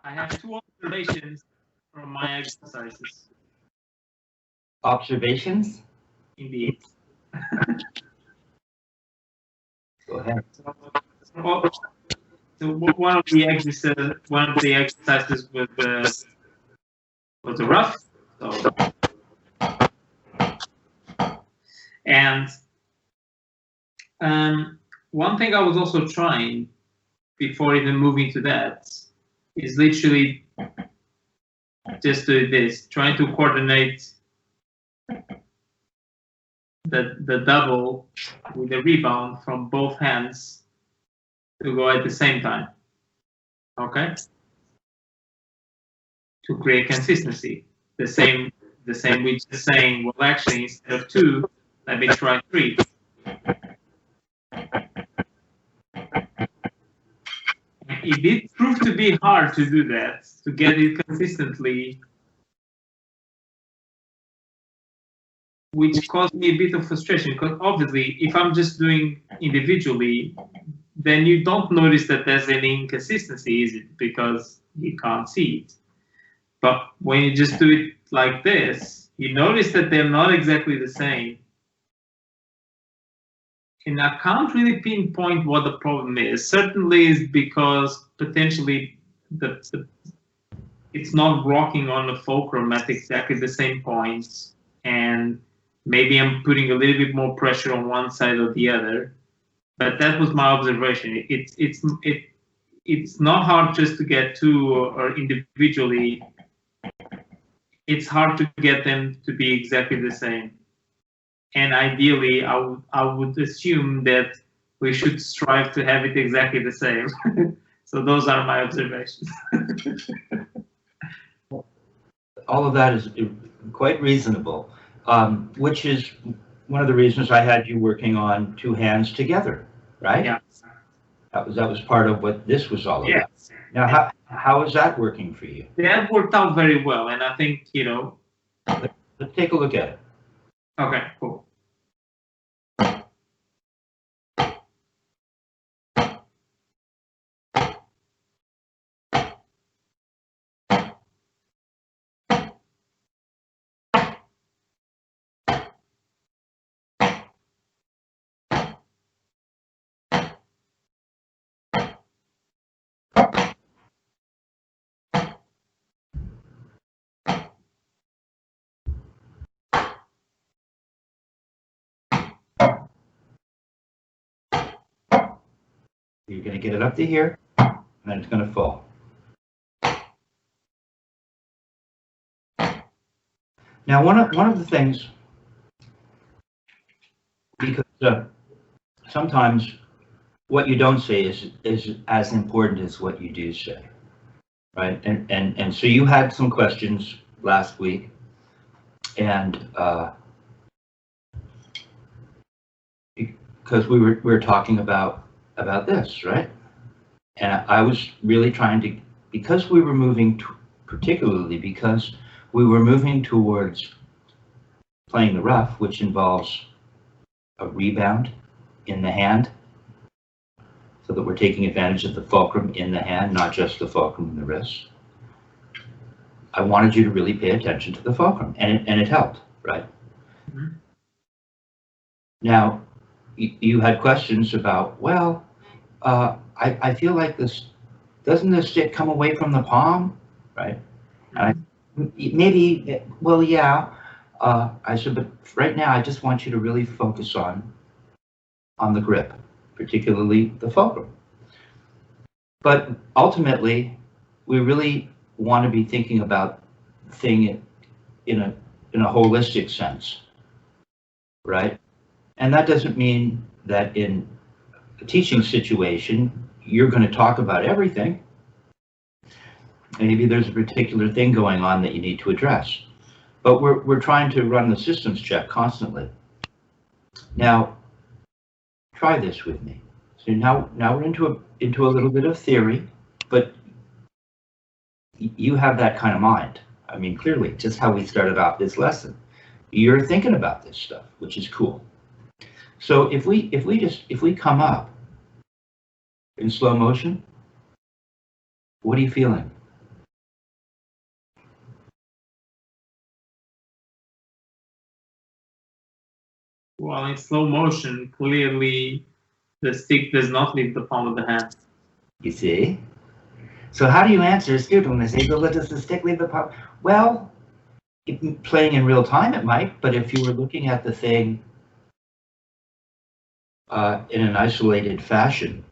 I have two observations from my exercises. Observations? Indeed. Go ahead. So one of the exercises was the rough. So, and one thing I was also trying before even moving to that is literally just do this, trying to coordinate the double with the rebound from both hands to go at the same time. Okay? To create consistency. The same with just saying, well, actually, instead of 2, let me try 3. It did prove to be hard to do that, to get it consistently, which caused me a bit of frustration, because obviously, if I'm just doing individually, then you don't notice that there's any inconsistency, is it? Because you can't see it. But when you just do it like this, you notice that they're not exactly the same. And I can't really pinpoint what the problem is. Certainly is because potentially it's not rocking on the fulcrum at exactly the same points. And maybe I'm putting a little bit more pressure on one side or the other. But that was my observation. It's not hard just to get 2 or individually. It's hard to get them to be exactly the same. And ideally, I would assume that we should strive to have it exactly the same. So those are my observations. All of that is quite reasonable, which is one of the reasons I had you working on 2 hands together, right? Yeah. That was part of what this was all about. Yes. Now, how is that working for you? That worked out very well, and I think, Let's take a look at it. Okay, cool. You're going to get it up to here, and then it's going to fall. Now, one of the things, because sometimes what you don't say is as important as what you do say, right? And so you had some questions last week, and because we were talking about this, right? And I was really trying to, because we were moving, particularly because we were moving towards playing the rough, which involves a rebound in the hand, so that we're taking advantage of the fulcrum in the hand, not just the fulcrum in the wrist. I wanted you to really pay attention to the fulcrum, and it helped, right? Mm-hmm. Now, you had questions about, well, I feel like this, doesn't this stick come away from the palm, right? And maybe, well, yeah. I said, but right now I just want you to really focus on the grip, particularly the fulcrum. But ultimately, we really want to be thinking about the thing in a holistic sense, right? And that doesn't mean that in a teaching situation, you're going to talk about everything. Maybe there's a particular thing going on that you need to address. But we're trying to run the systems check constantly. Now, try this with me. So now we're into a little bit of theory, but you have that kind of mind. I mean, clearly, just how we started off this lesson. You're thinking about this stuff, which is cool. So if we come up in slow motion, what are you feeling? Well, in slow motion, clearly the stick does not leave the palm of the hand. You see? So how do you answer a student when they say, well, does the stick leave the palm? Well, playing in real time it might, but if you were looking at the thing in an isolated fashion,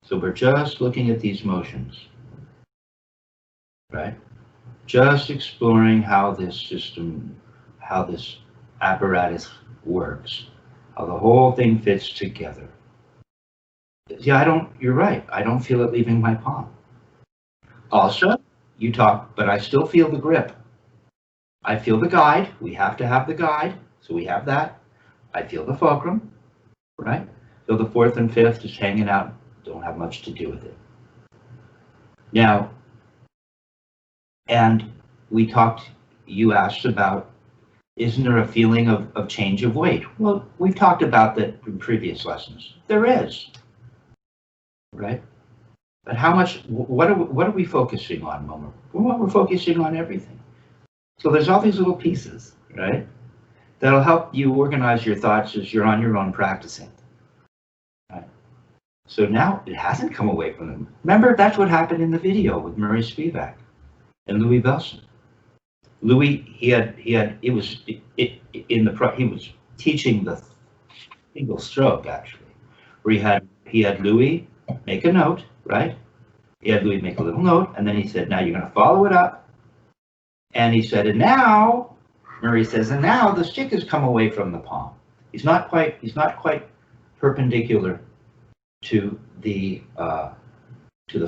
so we're just looking at these motions, right? Just exploring how this system, how this apparatus works, how the whole thing fits together. Yeah, you're right. I don't feel it leaving my palm. Also, you talk, but I still feel the grip. I feel the guide. We have to have the guide. So we have that. I feel the fulcrum, right? So the fourth and fifth is hanging out. Don't have much to do with it. Now, and we talked, you asked about, isn't there a feeling of change of weight? Well, we've talked about that in previous lessons. There is, right? But how much, what are we focusing on, Momo? Well, we're focusing on everything. So there's all these little pieces, right? That'll help you organize your thoughts as you're on your own practicing. Right? So now it hasn't come away from them. Remember, that's what happened in the video with Murray Spivak and Louis Belson. Louis, he was teaching the single stroke actually, where he had Louis make a note, right? He had Louis make a little note, and then he said, now you're going to follow it up. And he said, and now, Murray says, and now the stick has come away from the palm. He's not quite perpendicular to the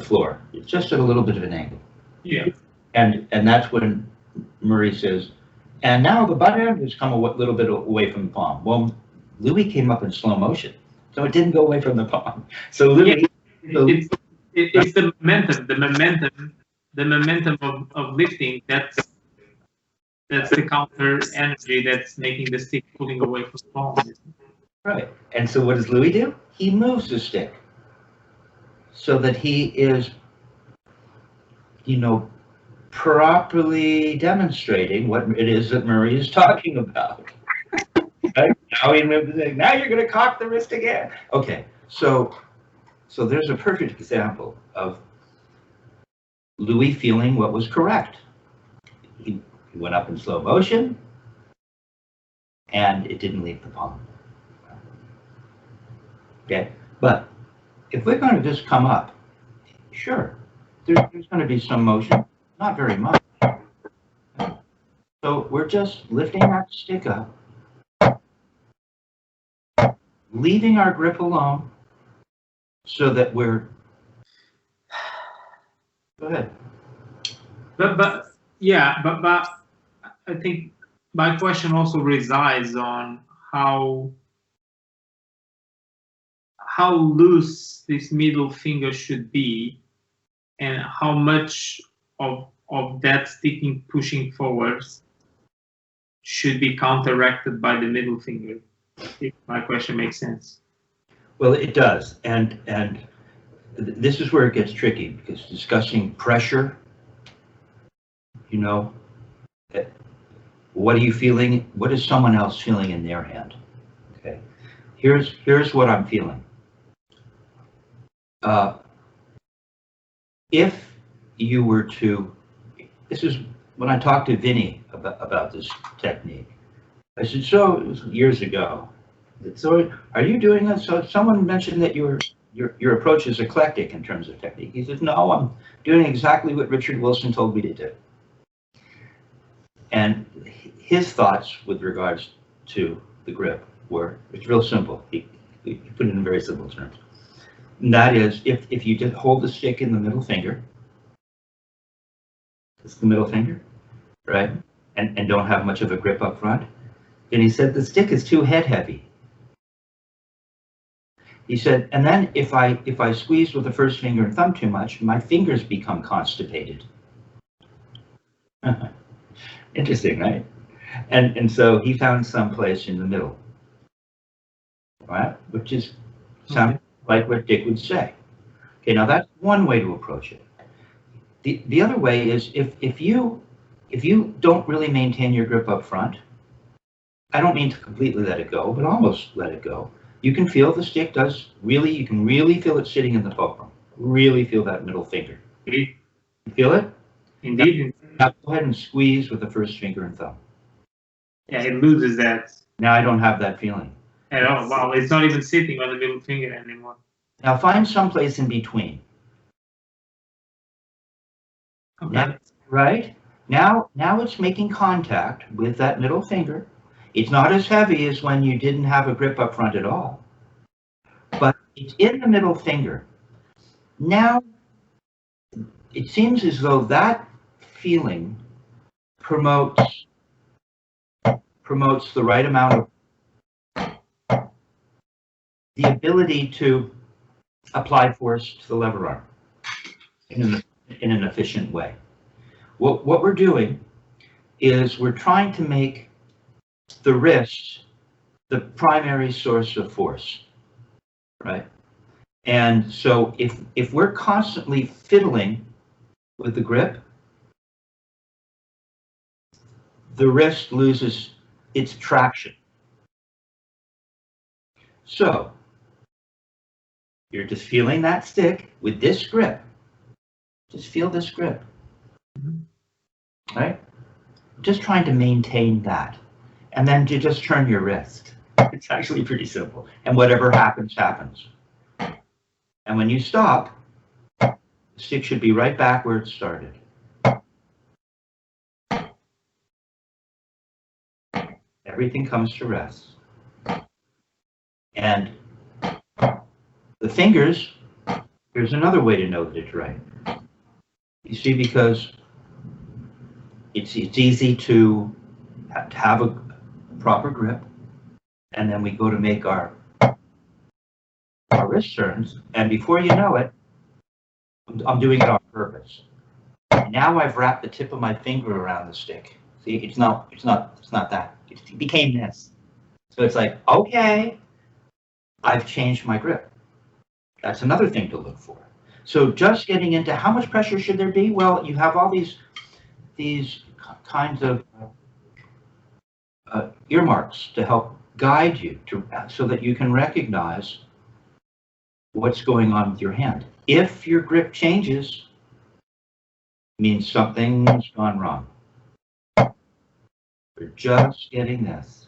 floor. It's just at a little bit of an angle. Yeah. And that's when Murray says, and now the butt end has come a little bit away from the palm. Well, Louis came up in slow motion, so it didn't go away from the palm. So Louis, it's the momentum of lifting. That's the counter energy that's making the stick pulling away from the palm. Right. And so what does Louis do? He moves the stick so that he is, properly demonstrating what it is that Murray is talking about. Right? Now he moves the stick. Now you're going to cock the wrist again. Okay. So there's a perfect example of Louis feeling what was correct. He went up in slow motion, and it didn't leave the palm. Okay, but if we're going to just come up, sure, there's going to be some motion, not very much. So we're just lifting that stick up, leaving our grip alone, so that we're. Go ahead. But I think my question also resides on how loose this middle finger should be, and how much of that sticking pushing forwards should be counteracted by the middle finger. If my question makes sense. Well, it does, and this is where it gets tricky, because discussing pressure, what are you feeling? What is someone else feeling in their hand? Okay, here's what I'm feeling. If you were to, this is when I talked to Vinny about this technique. I said, so it was years ago. So are you doing this? So someone mentioned that your approach is eclectic in terms of technique. He says, no, I'm doing exactly what Richard Wilson told me to do. And his thoughts with regards to the grip were, it's real simple. He put it in very simple terms. And that is, if you just hold the stick in the middle finger, it's the middle finger, right? And don't have much of a grip up front. And he said, the stick is too head heavy. He said, and then if I squeeze with the first finger and thumb too much, my fingers become constipated. Interesting, right? And so he found some place in the middle, right? Which is sounds like what Dick would say. Okay, now that's one way to approach it. The other way is if you don't really maintain your grip up front, I don't mean to completely let it go, but almost let it go. You can feel the stick does really, you can really feel it sitting in the fulcrum. Really feel that middle finger. Indeed. You feel it? Indeed. Now go ahead and squeeze with the first finger and thumb. Yeah, it loses that Now I don't have that feeling at all. Wow, it's not even sitting on the middle finger anymore. Now find someplace in between. Okay. Now, right? Now it's making contact with that middle finger. It's not as heavy as when you didn't have a grip up front at all, but it's in the middle finger. Now, it seems as though that feeling promotes the right amount of the ability to apply force to the lever arm in an efficient way. What we're doing is we're trying to make the wrist the primary source of force, right? And so if we're constantly fiddling with the grip, the wrist loses its traction. So you're just feeling that stick with this grip. Just feel this grip, right? Just trying to maintain that. And then you just turn your wrist. It's actually pretty simple. And whatever happens, happens. And when you stop, the stick should be right back where it started. Everything comes to rest. And the fingers, here's another way to know that it's right. You see, because it's easy to have a proper grip, and then we go to make our wrist turns, and before you know it, I'm doing it on purpose. Now I've wrapped the tip of my finger around the stick. See, it's not that. It became this. So it's like, okay, I've changed my grip. That's another thing to look for. So just getting into how much pressure should there be? Well, you have all these kinds of earmarks to help guide you so that you can recognize what's going on with your hand. If your grip changes, it means something's gone wrong. We're just getting this.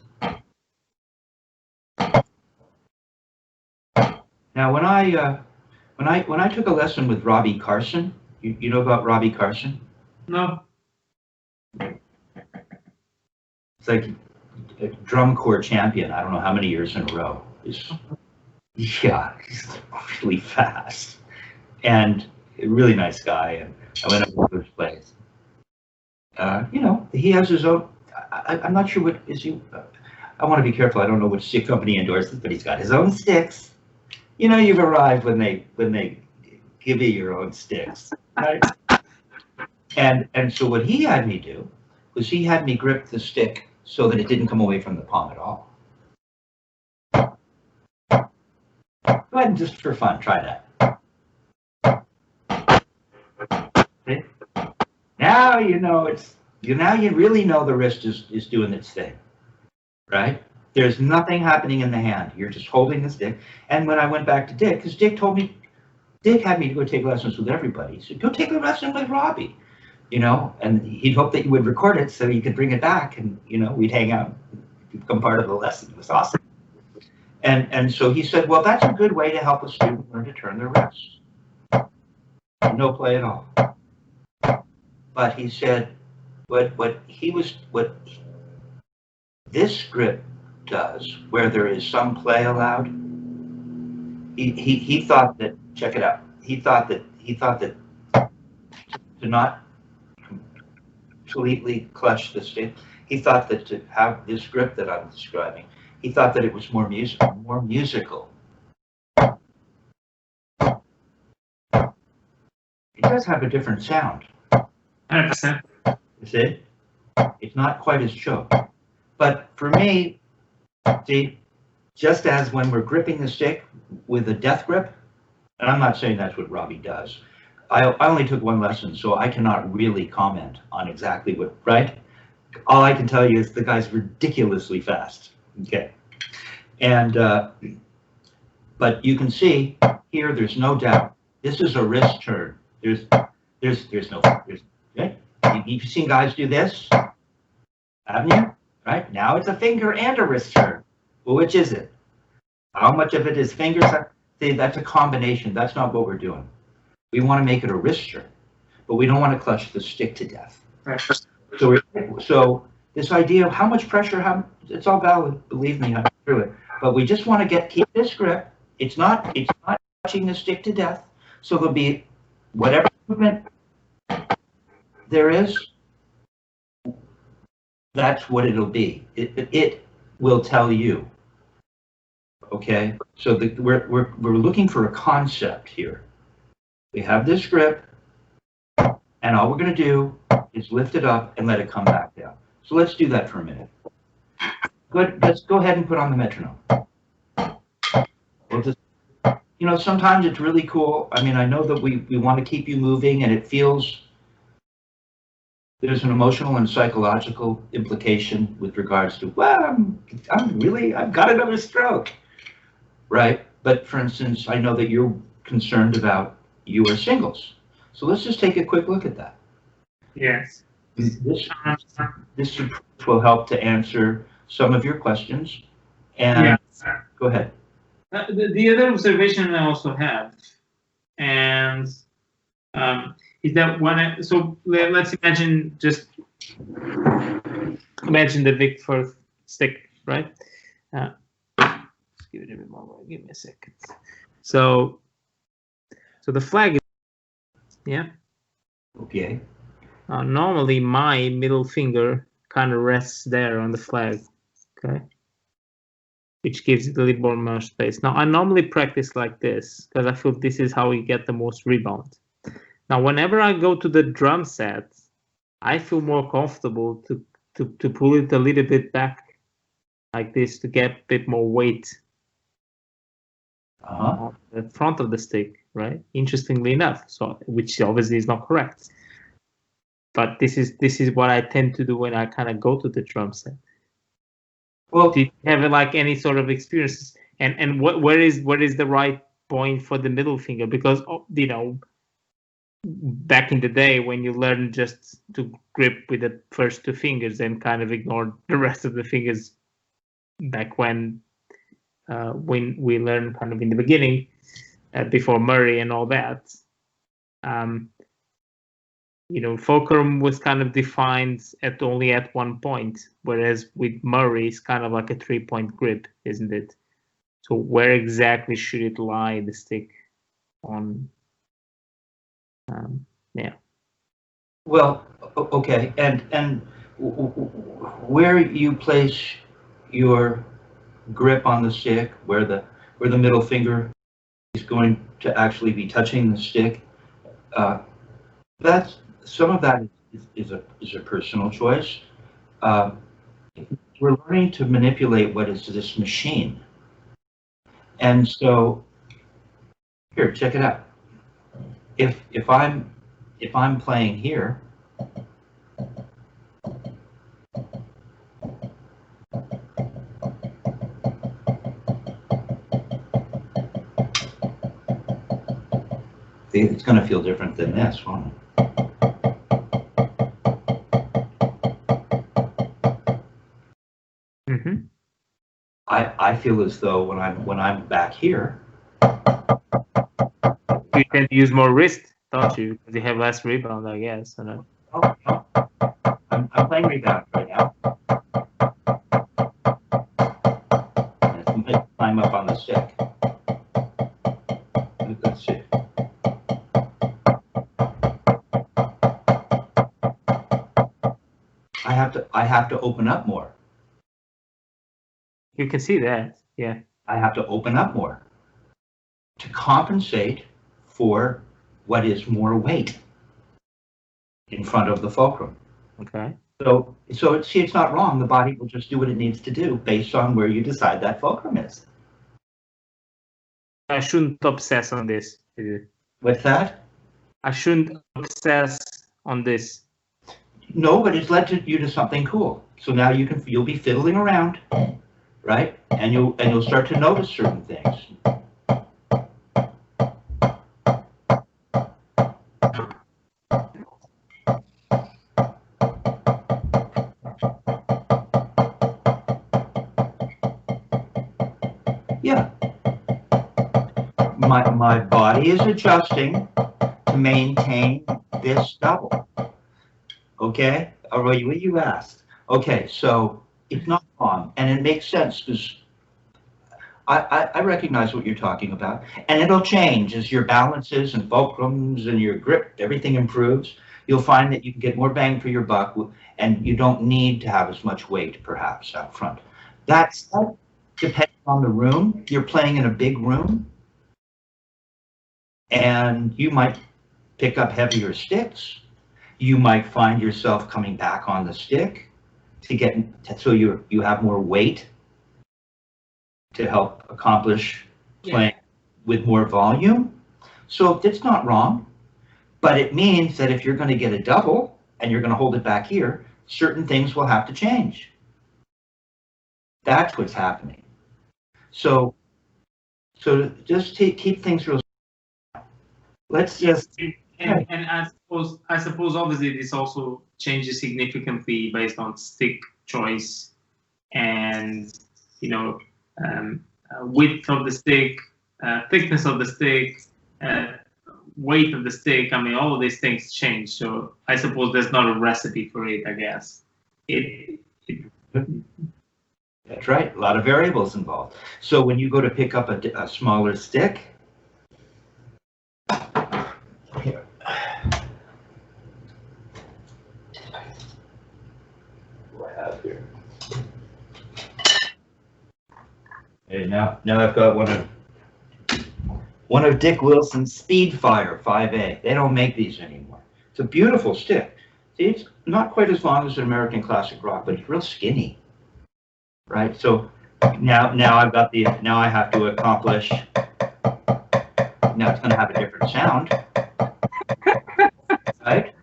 Now, when I took a lesson with Robbie Carson, you know about Robbie Carson? No. It's like a drum corps champion. I don't know how many years in a row. Yeah, he's really fast and a really nice guy. And I went over to his place. You know, he has his own. I'm not sure what is he. I want to be careful. I don't know which stick company endorses, but he's got his own sticks. You know, you've arrived when they give you your own sticks, right? And so what he had me do was he had me grip the stick so that it didn't come away from the palm at all. Go ahead and just for fun, try that. Okay. Now you know now you really know the wrist is doing its thing, right? There's nothing happening in the hand. You're just holding the stick. And when I went back to Dick, because Dick had me to go take lessons with everybody. He said, go take a lesson with Robbie, you know, and he'd hope that you would record it so you could bring it back and, you know, we'd hang out, become part of the lesson. It was awesome. And so he said, well, that's a good way to help a student learn to turn their wrist. No play at all. But he said, what this grip does, where there is some play allowed, he thought that, check it out, he thought that to not completely clutch the stick, he thought that to have this grip that I'm describing, he thought that it was more musical. It does have a different sound. 100%. You see? It's not quite as choked. But for me, see, just as when we're gripping the stick with a death grip, and I'm not saying that's what Robbie does. I only took one lesson, so I cannot really comment on exactly what, right? all I can tell you is the guy's ridiculously fast. Okay, and but you can see here, there's no doubt. This is a wrist turn. There's no. Okay? You've seen guys do this, haven't you? Right? Now it's a finger and a wrist turn. Well, which is it? How much of it is fingers? See, that's a combination. That's not what we're doing. We want to make it a wrist turn, but we don't want to clutch the stick to death. Right. So this idea of how much pressure, it's all valid. Believe me, I'm through it. But we just want to keep this grip. It's not touching the stick to death. So there'll be whatever movement there is. That's what it'll be. It will tell you. Okay. So we're looking for a concept here. We have this grip, and all we're going to do is lift it up and let it come back down. So let's do that for a minute. Good. Let's go ahead and put on the metronome. We'll just, you know, sometimes it's really cool. I mean, I know that we want to keep you moving, and it feels there's an emotional and psychological implication with regards to, well, I've got another stroke, right? But for instance, I know that you're concerned about your singles. So let's just take a quick look at that. Yes. This approach will help to answer some of your questions. And yes. Go ahead. The other observation I also have, and is that so let's imagine the Vic Firth stick, right? Just give it a bit more. Give me a second. So the flag is, yeah. Okay. Normally my middle finger kind of rests there on the flag, okay, which gives it a little more space. Now I normally practice like this because I feel this is how we get the most rebound. Now whenever I go to the drum set, I feel more comfortable to pull it a little bit back like this to get a bit more weight on the front of the stick, right? Interestingly enough, so which obviously is not correct. But this is what I tend to do when I kind of go to the drum set. Well, do you have like any sort of experiences? And where is the right point for the middle finger? Because you know, back in the day when you learn just to grip with the first two fingers and kind of ignore the rest of the fingers, back when we learned kind of in the beginning, before Murray and all that. You know, fulcrum was kind of defined only at one point, whereas with Murray, it's kind of like a 3-point grip, isn't it? So where exactly should it lie, the stick, on? Yeah. Well, okay, and where you place your grip on the stick, where the middle finger is going to actually be touching the stick, some of that is a personal choice. We're learning to manipulate what is this machine, and so here, check it out. If I'm playing here, it's going to feel different than this, won't it? Mm-hmm. I feel as though when I'm back here, you tend to use more wrist, don't you? Because you have less rebound, I guess. I don't know. Oh, I'm playing rebound right now. I'm going to climb up on the stick. Let's see. I have to open up more. You can see that, yeah. I have to open up more to compensate for what is more weight in front of the fulcrum. Okay. So see, it's not wrong. The body will just do what it needs to do based on where you decide that fulcrum is. I shouldn't obsess on this. What's that? I shouldn't obsess on this. No, but it's led you to something cool. So now you'll be fiddling around, right? And you'll start to notice certain things. Yeah. My body is adjusting to maintain this double. Okay? Or what you asked. Okay, so it's not wrong, and it makes sense because I recognize what you're talking about, and it'll change as your balances and fulcrums and your grip, everything improves. You'll find that you can get more bang for your buck, and you don't need to have as much weight, perhaps, up front. That's depending on the room. You're playing in a big room, and you might pick up heavier sticks. You might find yourself coming back on the stick so you have more weight to help accomplish playing with more volume. So it's not wrong, but it means that if you're going to get a double and you're going to hold it back here, certain things will have to change. That's what's happening. So just keep things real. Let's just. And I suppose obviously this also changes significantly based on stick choice and width of the stick, thickness of the stick, weight of the stick. I mean, all of these things change. So I suppose there's not a recipe for it. I guess That's right. A lot of variables involved. So when you go to pick up a smaller stick, here. What I have here. Okay, now I've got one of Dick Wilson's Speedfire 5A. They don't make these anymore. It's a beautiful stick. See, it's not quite as long as an American classic rock, but it's real skinny. Right? So now I have to accomplish. Now it's going to have a different sound. Right?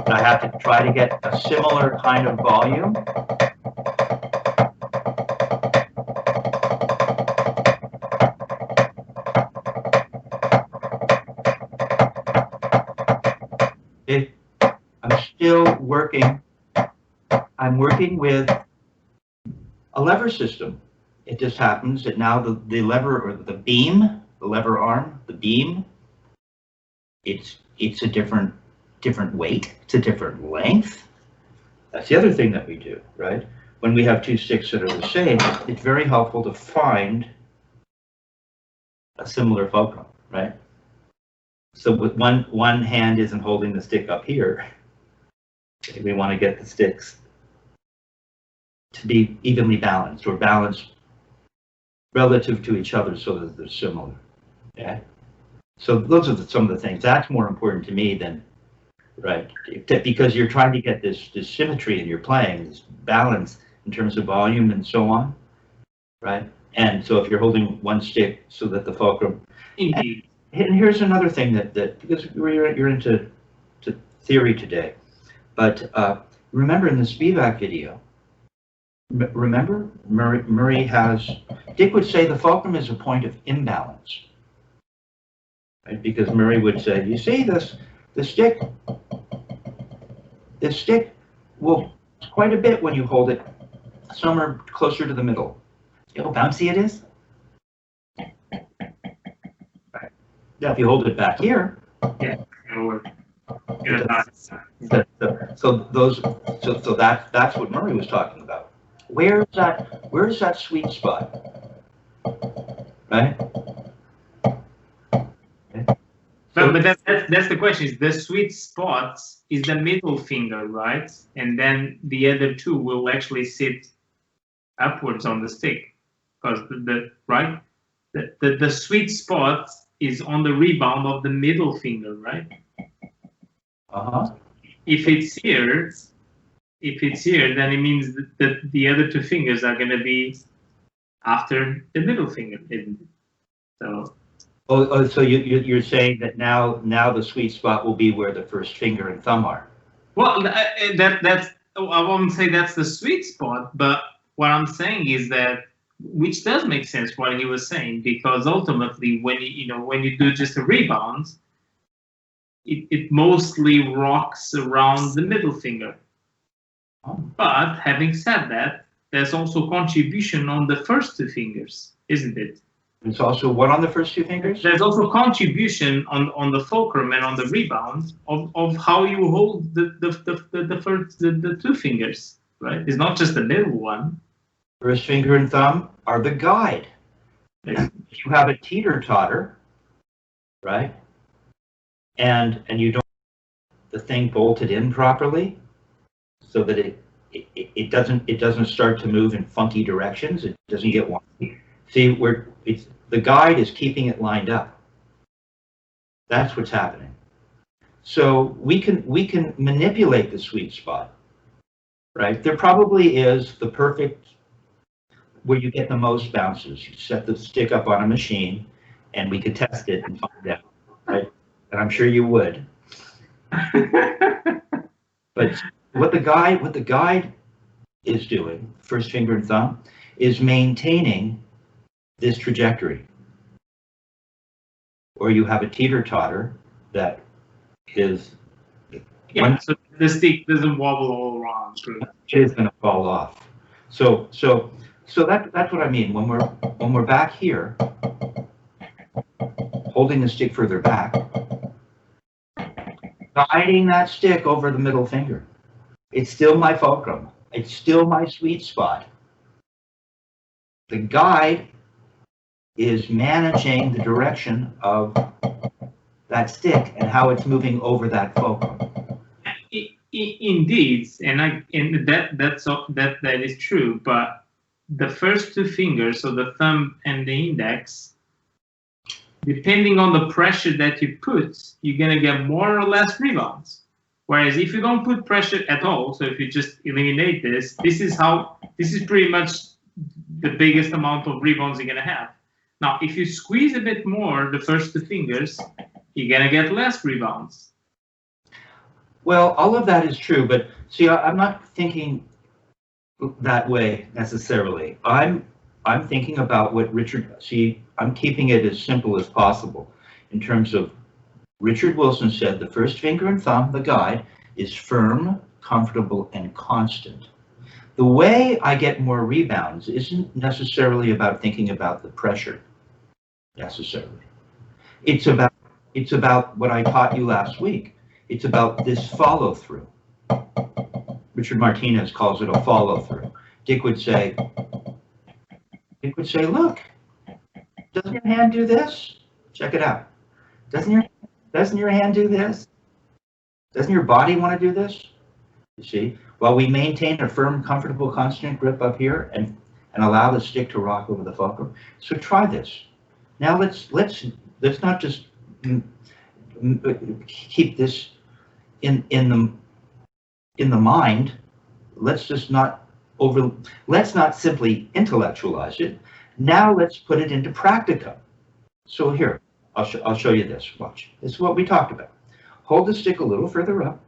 And I have to try to get a similar kind of volume. I'm still working. I'm working with a lever system. It just happens that now the lever or the beam, the lever arm, the beam, it's a different weight, it's a different length. That's the other thing that we do, right? When we have two sticks that are the same, it's very helpful to find a similar fulcrum, right? So with one hand isn't holding the stick up here. We want to get the sticks to be evenly balanced or balanced relative to each other so that they're similar. Yeah. So those are some of the things. That's more important to me than, right, because you're trying to get this symmetry in your playing, this balance in terms of volume and so on, right? And so if you're holding one stick so that the fulcrum. Indeed. And here's another thing that because you're into theory today, but remember in the Spivak video, remember Murray has, Dick would say the fulcrum is a point of imbalance, right? Because Murray would say, you see this stick will quite a bit when you hold it somewhere closer to the middle. See how bouncy it is? Right. Now if you hold it back here, yeah, it'll work. So that's what Murray was talking about. Where's that sweet spot? Right? But that's the question. Is the sweet spot is the middle finger, right? And then the other two will actually sit upwards on the stick, because the sweet spot is on the rebound of the middle finger, right? If it's here, then it means that the other two fingers are going to be after the middle finger, isn't it? So So you're saying that now the sweet spot will be where the first finger and thumb are. Well, that's I won't say that's the sweet spot, but what I'm saying is that which does make sense what he was saying, because ultimately when when you do just a rebound, it mostly rocks around the middle finger. Oh. But having said that, there's also contribution on the first two fingers, isn't it? It's also what on the first two fingers? There's also contribution on the fulcrum and on the rebound of how you hold the two fingers, right? It's not just the middle one. First finger and thumb are the guide. If you have a teeter-totter, right, and you don't have the thing bolted in properly, so that it doesn't start to move in funky directions. It doesn't get wonky. See, the guide is keeping it lined up. That's what's happening. So we can manipulate the sweet spot, right? There probably is the perfect where you get the most bounces. You set the stick up on a machine, and we could test it and find out, right? And I'm sure you would. But what the guide is doing, first finger and thumb, is maintaining this trajectory. Or you have a teeter-totter that is... Yeah, so the stick doesn't wobble all around. It is going to fall off. So that's what I mean. When we're back here, holding the stick further back, guiding that stick over the middle finger. It's still my fulcrum. It's still my sweet spot. The guide is managing the direction of that stick and how it's moving over that fulcrum. Indeed, and that is true. But the first two fingers, so the thumb and the index, depending on the pressure that you put, you're gonna get more or less rebounds. Whereas if you don't put pressure at all, so if you just eliminate this is pretty much the biggest amount of rebounds you're gonna have. Now, if you squeeze a bit more the first two fingers, you're gonna get less rebounds. Well, all of that is true, but see, I'm not thinking that way necessarily. I'm thinking about what Richard, see, I'm keeping it as simple as possible in terms of Richard Wilson said the first finger and thumb, the guide, is firm, comfortable, and constant. The way I get more rebounds isn't necessarily about thinking about the pressure, necessarily. It's about what I taught you last week. It's about this follow-through. Richard Martinez calls it a follow-through. Dick would say, look, doesn't your hand do this? Check it out. Doesn't your hand do this? Doesn't your body want to do this? You see, while we maintain a firm, comfortable, constant grip up here and allow the stick to rock over the fulcrum. So try this. Now let's not just keep this in the mind. Let's not simply intellectualize it. Now let's put it into practicum. So here, I'll show you this. Watch. This is what we talked about. Hold the stick a little further up.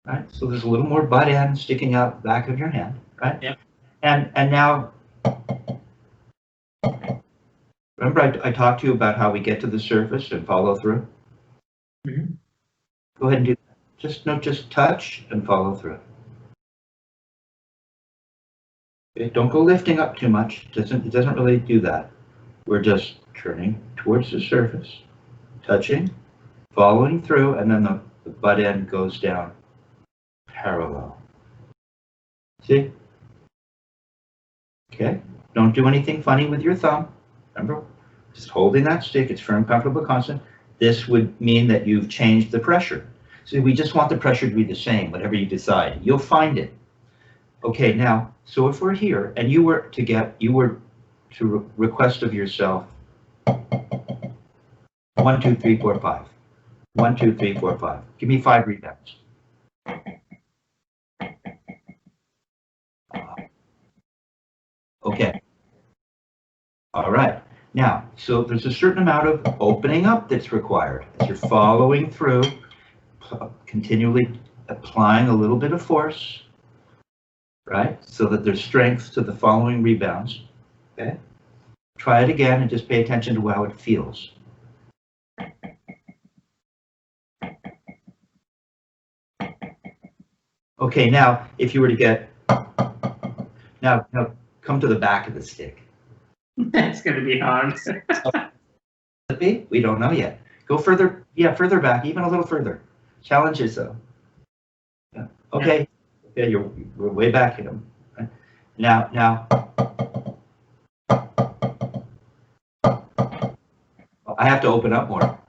Right? So there's a little more butt end sticking out the back of your hand, right? Yep. And now, remember I talked to you about how we get to the surface and follow through? Mm-hmm. Go ahead and do that. Just touch and follow through. Okay, don't go lifting up too much. It doesn't really do that. We're just turning towards the surface, touching, following through, and then the butt end goes down parallel. See? Okay, don't do anything funny with your thumb. Remember, just holding that stick, it's firm, comfortable, constant. This would mean that you've changed the pressure. So we just want the pressure to be the same, whatever you decide. You'll find it. Okay, now, so if we're here and you were to request of yourself 1, 2, 3, 4, 5. 1, 2, 3, 4, 5. Give me 5 rebounds. Okay. All right. Now, so there's a certain amount of opening up that's required as you're following through, continually applying a little bit of force, right? So that there's strength to the following rebounds, okay? Try it again and just pay attention to how it feels. Okay, now, if you were to get, now come to the back of the stick. That's going to be hard. We don't know yet. Go further, yeah, further back, even a little further. Challenge yourself. Yeah. Okay, yeah, we're way back here. Now, I have to open up more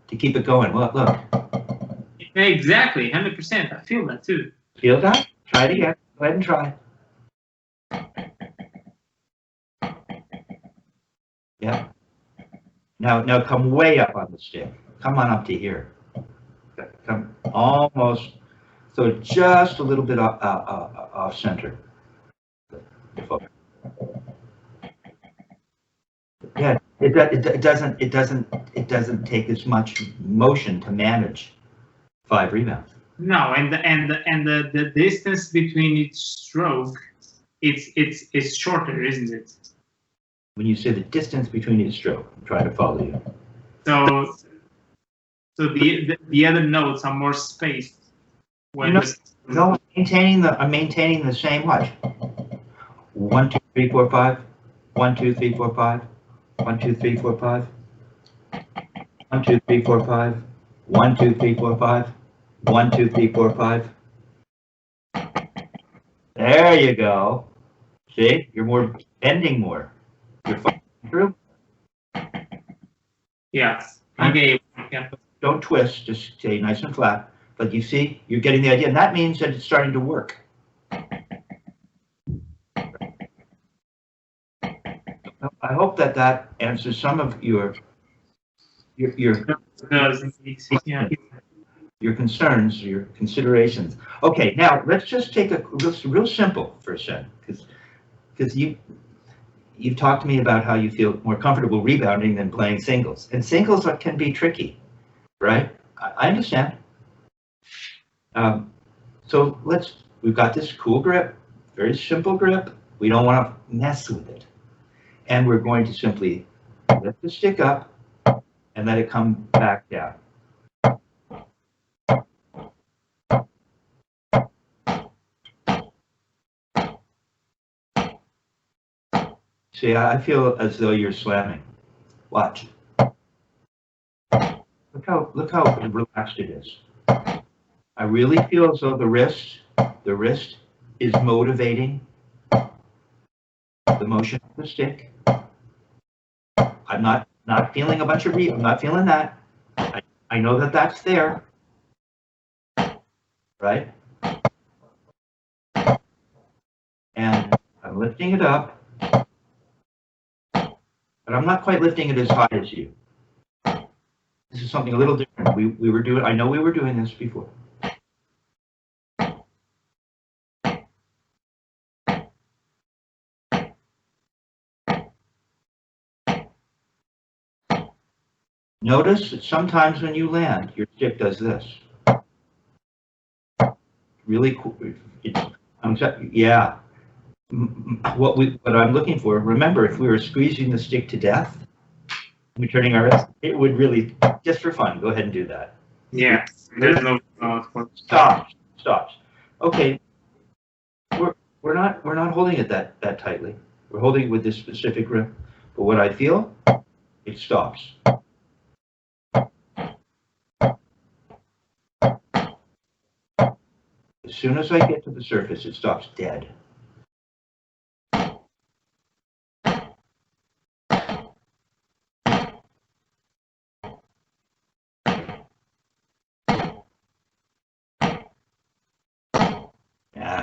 to keep it going. Look. Exactly, 100%. I feel that too. Feel that? Try it again. Go ahead and try. Yeah. Now come way up on the stick. Come on up to here. Come almost, so just a little bit off center. Yeah, it doesn't take as much motion to manage 5 rebounds. No, and the distance between each stroke, it's shorter, isn't it? When you say the distance between each stroke, I'm trying to follow you. So the other notes are more spaced. When no, I'm maintaining the same watch. 1, 2, 3, 4, 5. 1, 2, 3, 4, 5. 1, 2, 3, 4, 5. 1, 2, 3, 4, 5. 1, 2, 3, 4, 5. 1, 2, 3, 4, 5. There you go. See, you're more bending more. You're following through. Yes. Okay. Yeah. Don't twist. Just stay nice and flat. But you see, you're getting the idea, and that means that it's starting to work. I hope that answers some of your concerns, your considerations. Okay, now let's just take a real simple for a second, because you've talked to me about how you feel more comfortable rebounding than playing singles, and singles can be tricky, right? I understand. So we've got this cool grip, very simple grip. We don't want to mess with it. And we're going to simply lift the stick up and let it come back down. See, I feel as though you're slamming. Watch. Look how relaxed it is. I really feel as though the wrist is motivating the motion of the stick. I'm not feeling a bunch of I'm not feeling that. I know that that's there, right? And I'm lifting it up, but I'm not quite lifting it as high as you. This is something a little different. We were doing. I know we were doing this before. Notice that sometimes when you land, your stick does this. Really cool. Yeah. What I'm looking for, remember, if we were squeezing the stick to death, we're turning our wrist, it would really, just for fun, go ahead and do that. Yeah, there's no Stops. Okay. We're not holding it that tightly. We're holding it with this specific grip. But what I feel, it stops. As soon as I get to the surface, it stops dead.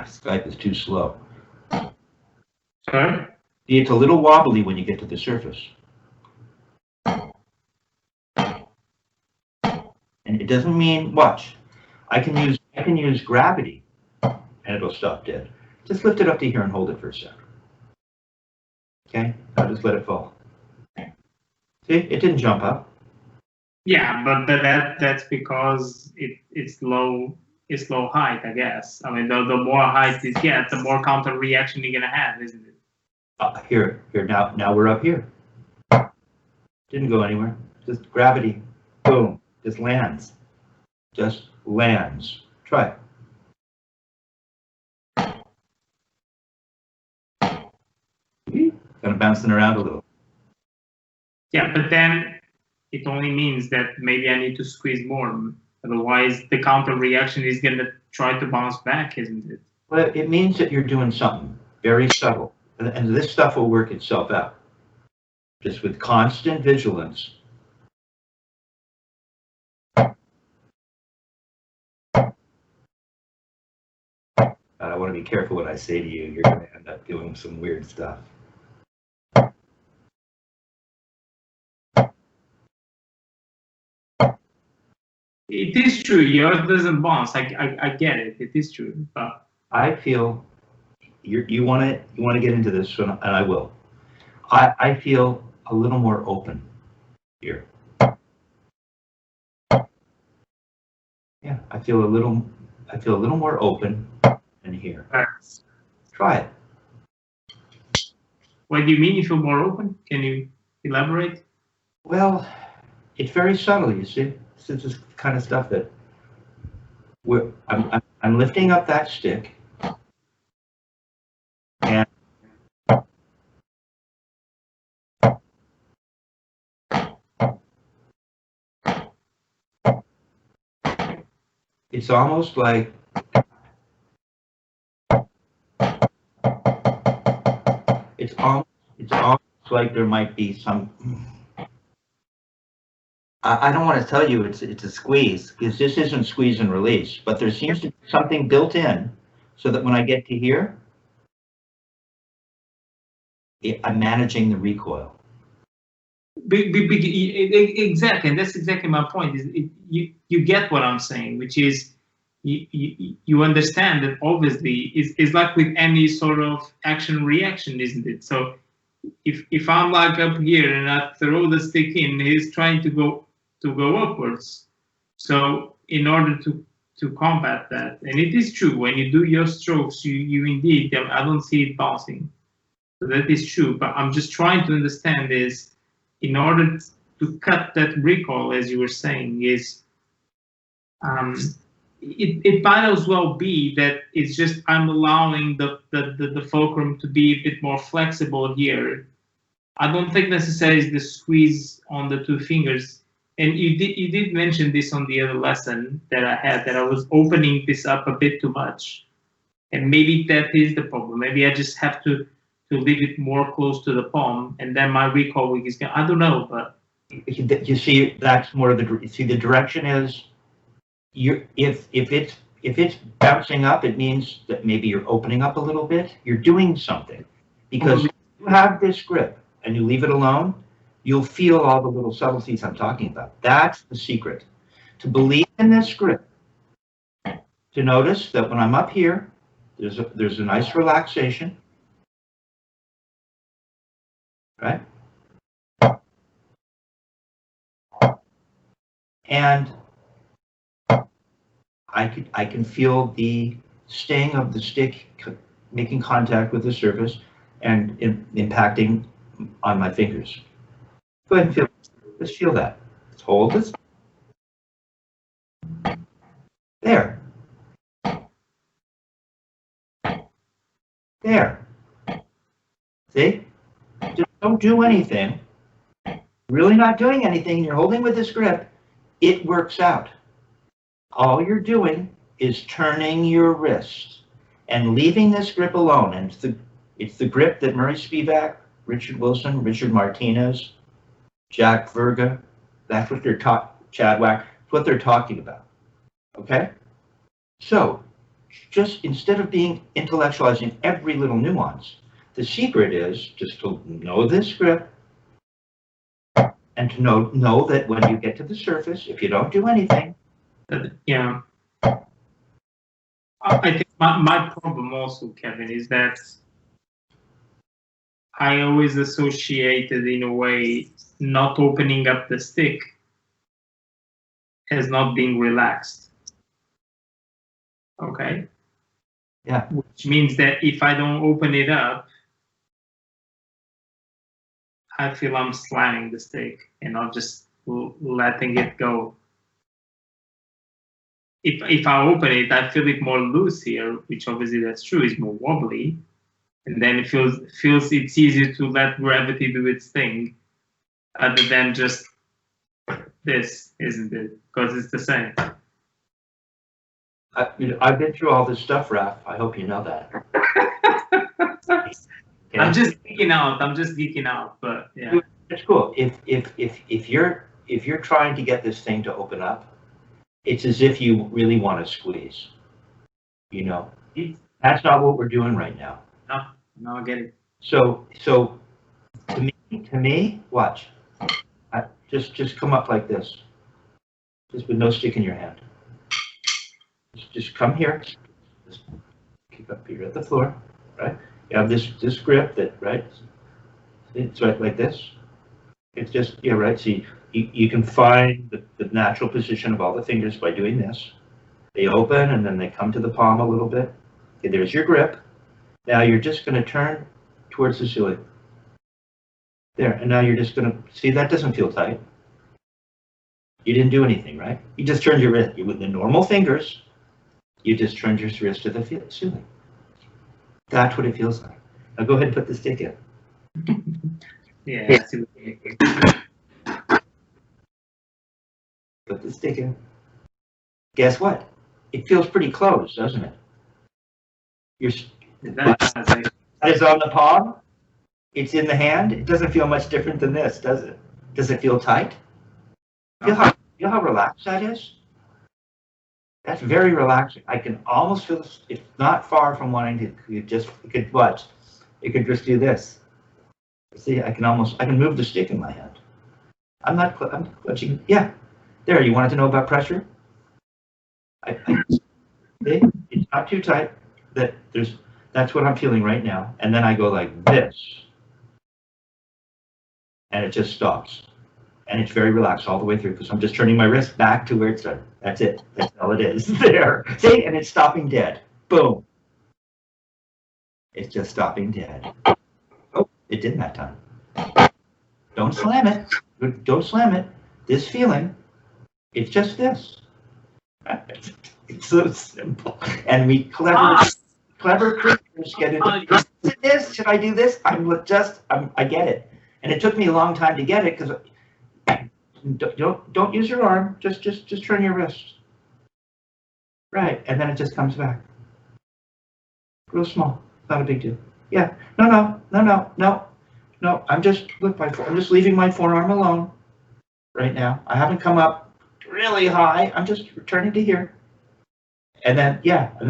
Skype is too slow. Sorry? See, it's a little wobbly when you get to the surface. And it doesn't mean, watch, I can use gravity and it'll stop dead. Just lift it up to here and hold it for a second. Okay, now just let it fall. See, it didn't jump up. Yeah, but that's because it's low height, I guess. I mean, the more height it gets, the more counter reaction you're gonna have, isn't it? Here, now we're up here. Didn't go anywhere. Just gravity, boom, just lands. Just lands. Try it. Kind of bouncing around a little. Yeah, but then it only means that maybe I need to squeeze more. Otherwise, the counter reaction is gonna try to bounce back, isn't it? Well, it means that you're doing something very subtle, and this stuff will work itself out. Just with constant vigilance. I want to be careful what I say to you. You're going to end up doing some weird stuff. It is true. Yours doesn't bounce. I get it. It is true. But I feel you want to get into this, and I will. I feel a little more open here. Yeah, I feel a little more open in here. Try it. What do you mean you feel more open? Can you elaborate? Well, it's very subtle, you see. This is the kind of stuff that I'm lifting up that stick, and it's almost like it's almost like there might be some. I don't want to tell you it's a squeeze, because this isn't squeeze and release, but there seems to be something built in so that when I get to here, I'm managing the recoil. Exactly, and that's exactly my point. You get what I'm saying, which is you understand that obviously it's like with any sort of action reaction, isn't it? So if I'm like up here and I throw the stick in, he's trying to go upwards. So in order to combat that, and it is true, when you do your strokes, you indeed, I don't see it bouncing. So that is true, but I'm just trying to understand is, in order to cut that recoil, as you were saying, is it might as well be that it's just I'm allowing the fulcrum to be a bit more flexible here. I don't think necessarily the squeeze on the two fingers. And you did mention this on the other lesson that I had, that I was opening this up a bit too much. And maybe that is the problem. Maybe I just have to leave it more close to the palm, and then my recoil weak is gonna, I don't know, but You see, that's more of the. See, the direction is if it's bouncing up, it means that maybe you're opening up a little bit. You're doing something, because if you have this grip and you leave it alone, you'll feel all the little subtleties I'm talking about. That's the secret. To believe in this grip, to notice that when I'm up here, there's a nice relaxation, right? And I can feel the sting of the stick making contact with the surface and impacting on my fingers. Go ahead and feel. Let's feel that. Let's hold this. There. There. See? Just don't do anything. Really not doing anything. You're holding with this grip. It works out. All you're doing is turning your wrist and leaving this grip alone. And it's the grip that Murray Spivak, Richard Wilson, Richard Martinez, Jack Verga, that's what they're Chadwack, that's what they're talking about. Okay? So, just instead of being intellectualizing every little nuance, the secret is just to know this grip and to know that when you get to the surface, if you don't do anything. Yeah. I think my problem also, Kevin, is that I always associated in a way not opening up the stick as not being relaxed. Okay? Yeah. Which means that if I don't open it up, I feel I'm slamming the stick and not just letting it go. If I open it, I feel it more loose here, which obviously that's true, is more wobbly. And then it feels it's easier to let gravity do its thing, other than just this, isn't it? Because it's the same. I've been through all this stuff, Raph. I hope you know that. Okay? I'm just geeking out, but yeah. It's cool. If you're trying to get this thing to open up, it's as if you really want to squeeze. You know, that's not what we're doing right now. No, I get it. So to me, watch. Just come up like this, just with no stick in your hand. Just come here. Just keep up here at the floor, right? You have this grip that, right? It's right like this. It's just, yeah, right. See, you can find the natural position of all the fingers by doing this. They open and then they come to the palm a little bit. Okay, there's your grip. Now you're just going to turn towards the ceiling. There, and now you're just going to, see, that doesn't feel tight. You didn't do anything, right? You just turned your wrist. With the normal fingers, you just turned your wrist to the ceiling. That's what it feels like. Now go ahead and put the stick in. Yeah, I see what you mean. Put the stick in. Guess what? It feels pretty close, doesn't it? It's on the palm. It's in the hand. It doesn't feel much different than this, does it? Does it feel tight? Feel how relaxed that is? That's very relaxing. I can almost feel it's not far from wanting to watch. It could just do this. See, I can move the stick in my hand. I'm clutching. Yeah, there. You wanted to know about pressure? See, it's not too tight. That's what I'm feeling right now. And then I go like this, and it just stops. And it's very relaxed all the way through because I'm just turning my wrist back to where it started. That's it. That's all it is. There. See? And it's stopping dead. Boom. It's just stopping dead. Oh, it didn't that time. Don't slam it. Don't slam it. This feeling, it's just this. It's so simple. And we clever creatures get into this. Should I do this? I get it. And it took me a long time to get it because don't use your arm. Just turn your wrist. Right, and then it just comes back. Real small. Not a big deal. Yeah. No. I'm just leaving my forearm alone right now. I haven't come up really high. I'm just returning to here. And then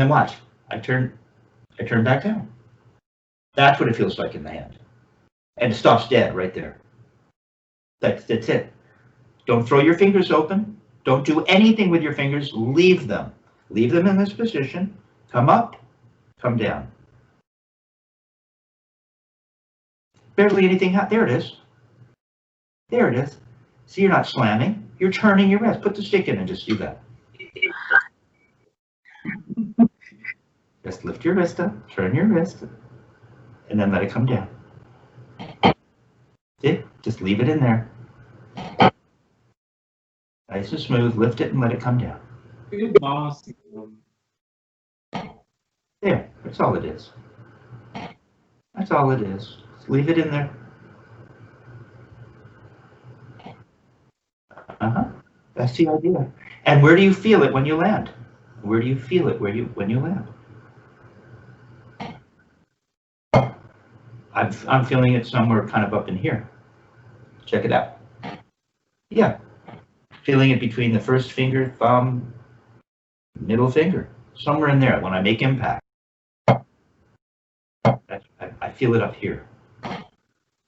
watch. I turn back down. That's what it feels like in the hand. And it stops dead right there. That's it. Don't throw your fingers open. Don't do anything with your fingers. Leave them. Leave them in this position. Come up, come down. Barely anything out. There it is. There it is. See, you're not slamming. You're turning your wrist. Put the stick in and just do that. Just lift your wrist up, turn your wrist, and then let it come down. See? Just leave it in there. Nice and smooth. Lift it and let it come down. There. That's all it is. That's all it is. Just leave it in there. That's the idea. And where do you feel it when you land? Where do you feel it when you land? I'm feeling it somewhere kind of up in here. Check it out. Yeah. Feeling it between the first finger, thumb, middle finger. Somewhere in there when I make impact. I feel it up here.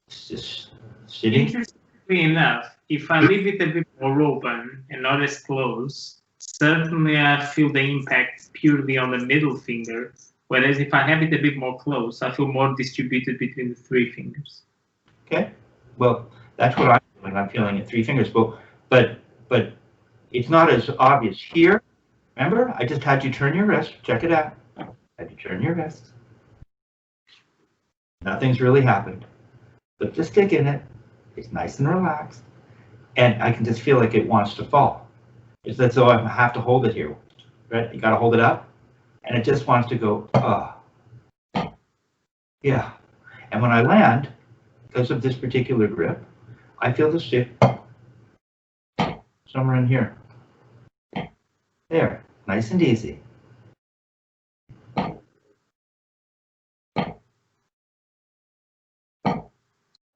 It's just sitting. Interestingly enough, if I leave it a bit more open and not as close, certainly I feel the impact purely on the middle finger. Whereas if I have it a bit more close, I feel more distributed between the three fingers. Okay. Well, that's what I'm when I'm feeling it 3 fingers. But it's not as obvious here. Remember, I just had you turn your wrist. Check it out. Had you turn your wrist. Nothing's really happened. Put the stick in it. It's nice and relaxed. And I can just feel like it wants to fall. It's as though I have to hold it here. Right? You got to hold it up. And it just wants to go, yeah. And when I land, because of this particular grip, I feel the stick somewhere in here. There, nice and easy.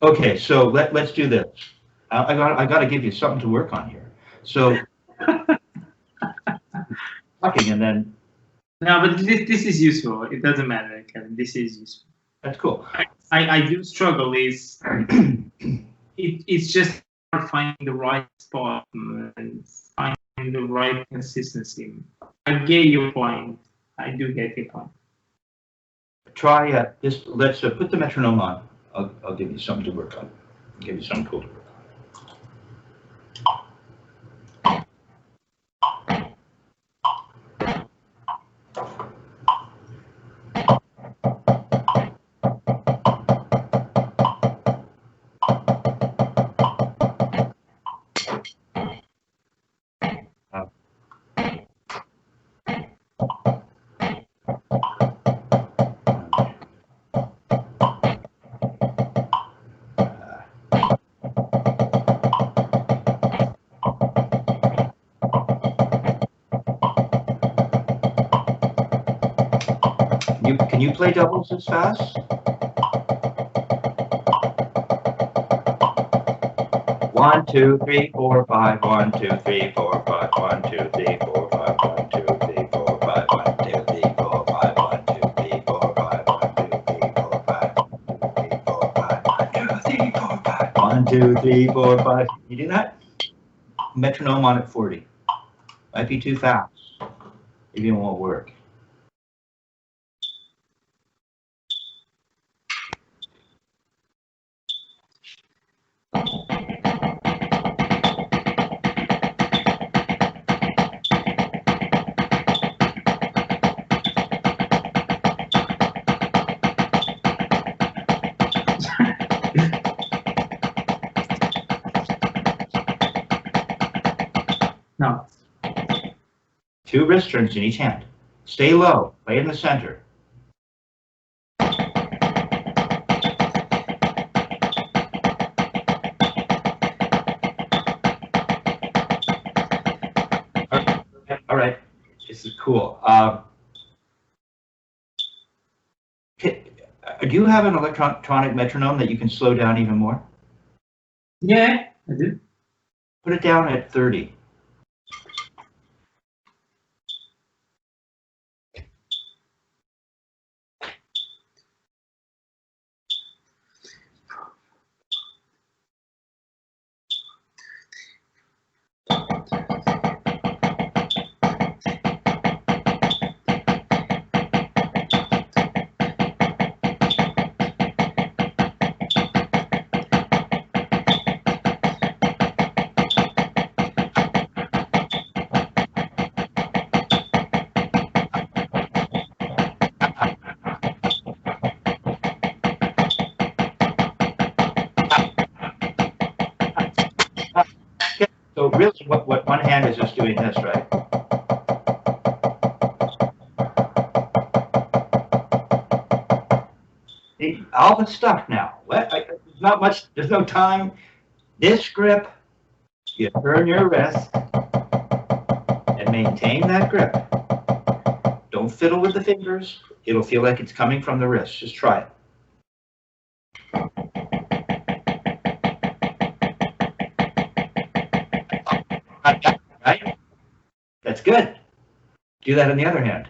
Okay, so let's do this. I got to give you something to work on here. So, talking and then. No, but this is useful. It doesn't matter, Kevin. This is useful. That's cool. I do struggle is it's just finding the right spot and finding the right consistency. I get your point. I do get your point. Try this. Let's put the metronome on. I'll give you something to work on. I'll give you something cool to work on. Can you play doubles as fast? 1, 2, 3, 4, 5. 1, 2, 3, 4, 5. 1, 2, 3, 4, 5. 1, 2, 3, 4, 5. 1, 2, 3, 4, 5. 1, 2, 3, 4, 5. 1, 2, 3, 4, 5. 1, 2, 3, 4, 5. 1, 2, 3, 4, 5. You do that? Metronome on at 40. Might be too fast. Maybe it won't work. No. 2 wrist turns in each hand. Stay low. Play in the center. All right. This is cool. Do you have an electronic metronome that you can slow down even more? Yeah, I do. Put it down at 30. So really, what one hand is just doing this, right? All the stuff now. There's not much. There's no time. This grip, you turn your wrist and maintain that grip. Don't fiddle with the fingers. It'll feel like it's coming from the wrist. Just try it. Right? That's good. Do that on the other hand.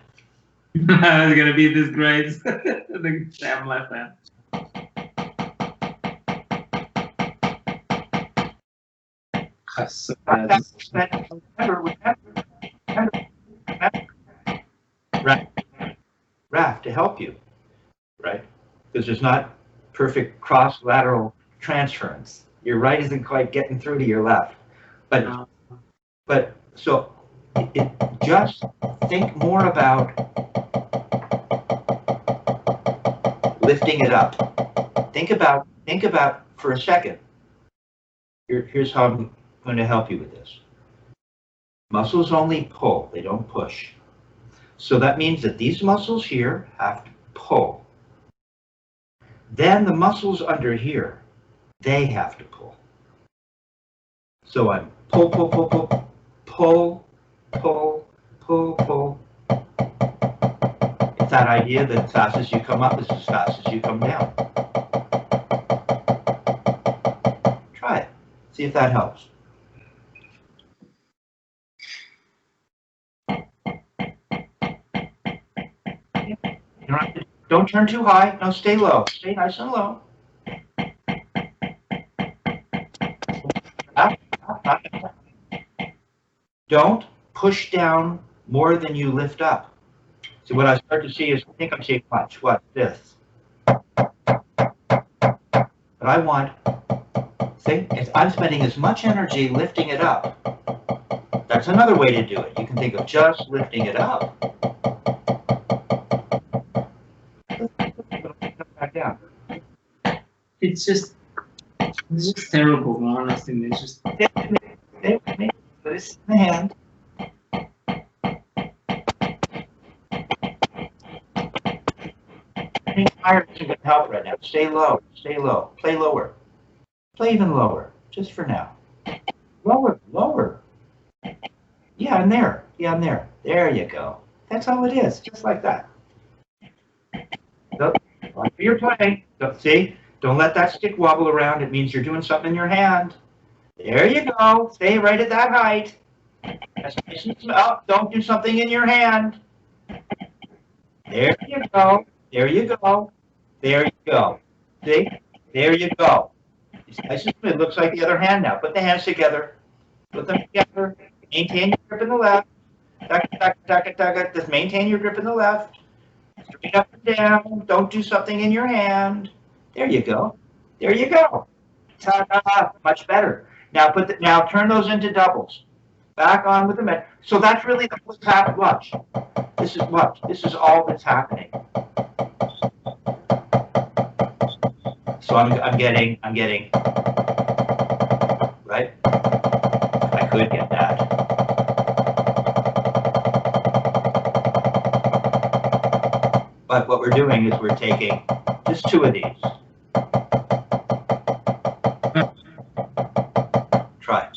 It's gonna be this great. The damn left hand. So remember, Raph to help you, right? Because there's not perfect cross-lateral transference. Your right isn't quite getting through to your left. But so just think more about lifting it up. Think about for a second. Here's how I'm going to help you with this. Muscles only pull, they don't push. So that means that these muscles here have to pull. Then the muscles under here, they have to pull. So I'm pull, pull, pull, pull, pull, pull, pull, pull. It's that idea that as fast as you come up is as fast as you come down. Try it. See if that helps. Don't turn too high. No, stay low. Stay nice and low. Don't push down more than you lift up. See, what I start to see is, I think I'm saying much. What? This. But I want, see, I'm spending as much energy lifting it up. That's another way to do it. You can think of just lifting it up. Back down. It's just terrible, honestly. It's just. Put it in the hand. Higher isn't help right now. Stay low. Stay low. Play lower. Play even lower. Just for now. Lower. Lower. Yeah, and there. Yeah, and there. There you go. That's all it is. Just like that. So, while you're playing, see? Don't let that stick wobble around. It means you're doing something in your hand. There you go. Stay right at that height. Oh, don't do something in your hand. There you go. There you go. There you go. See? There you go. It looks like the other hand now. Put the hands together. Put them together. Maintain your grip in the left. Just maintain your grip in the left. Straight up and down. Don't do something in your hand. There you go. There you go. Ta-da! Much better. Now now turn those into doubles. Back on with the med. So that's really what's happening. Watch. This is what. This is all that's happening. So I'm getting right. I could get that. But what we're doing is we're taking just two of these. Try.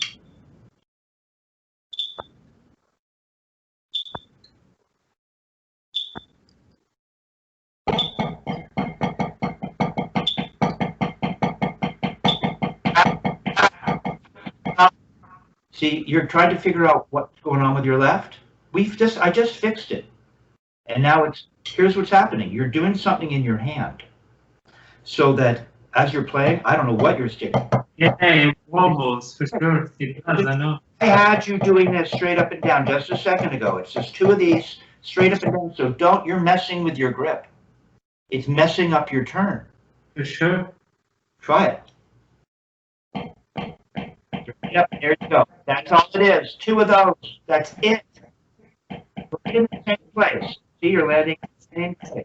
See, you're trying to figure out what's going on with your left. I just fixed it. And now here's what's happening. You're doing something in your hand. So that as you're playing, I don't know what you're sticking. Yeah, it wobbles, for sure. It does, I know. I had you doing this straight up and down just a second ago. It's just two of these straight up and down. So you're messing with your grip. It's messing up your turn. For sure. Try it. Yep, there you go. That's all it is. Two of those. That's it. Right in the same place. See, you're landing in the same place.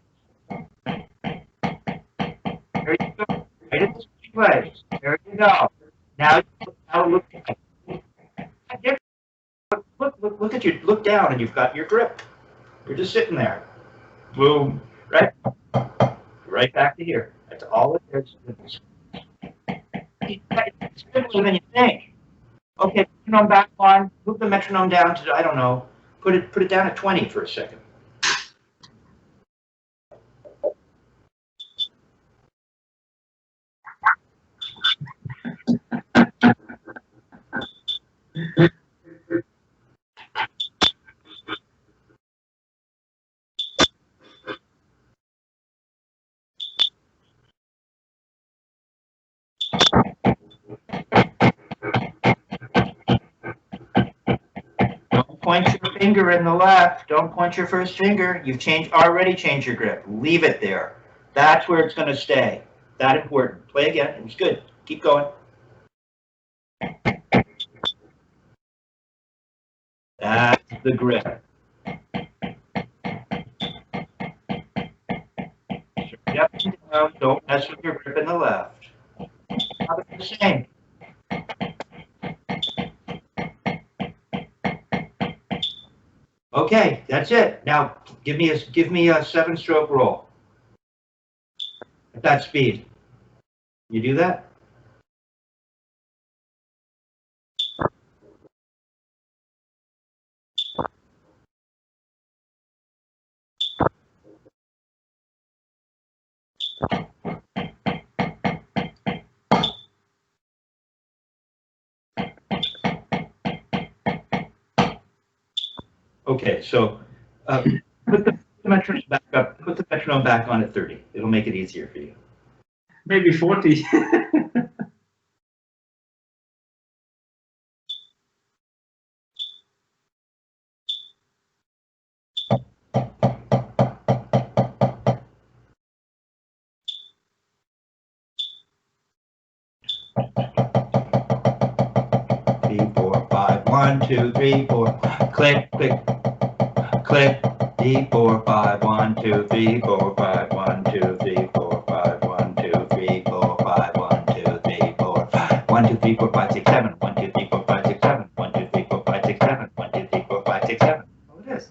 There you go. Right in the same place. There you go. Now look at you. Look down, and you've got your grip. You're just sitting there. Boom. Right. Right back to here. That's all it is. It's simpler than you think. Okay, metronome back on. Move the metronome down to, I don't know, put it down at 20 for a second. Point your finger in the left. Don't point your first finger. You've already changed your grip. Leave it there. That's where it's going to stay. That important. Play again. It was good. Keep going. That's the grip. Yep, down, don't mess with your grip in the left. Now they're the same. Okay, that's it. Now give me a 7-stroke roll at that speed. You do that? Okay, so put the metronome back up. Put the metronome back on at 30. It'll make it easier for you. Maybe 40. Three, 4, 5, 1, 2, 3, 4. Click, click, click. 3, 4, 5, 1, 2, 3, 4, 5, 1, 2, 3, 4, 5, 1, 2, 3, 4, 5, 1, 2, 3, 4, 1, 2, 3, 4, 5, 6, 7. 1, 2, 3, 4, 5, 6, 7. 1, 2, 3, 4, 5, 6, 7. 1, 2, 3, 4, 5, 6, 7. Oh, it is.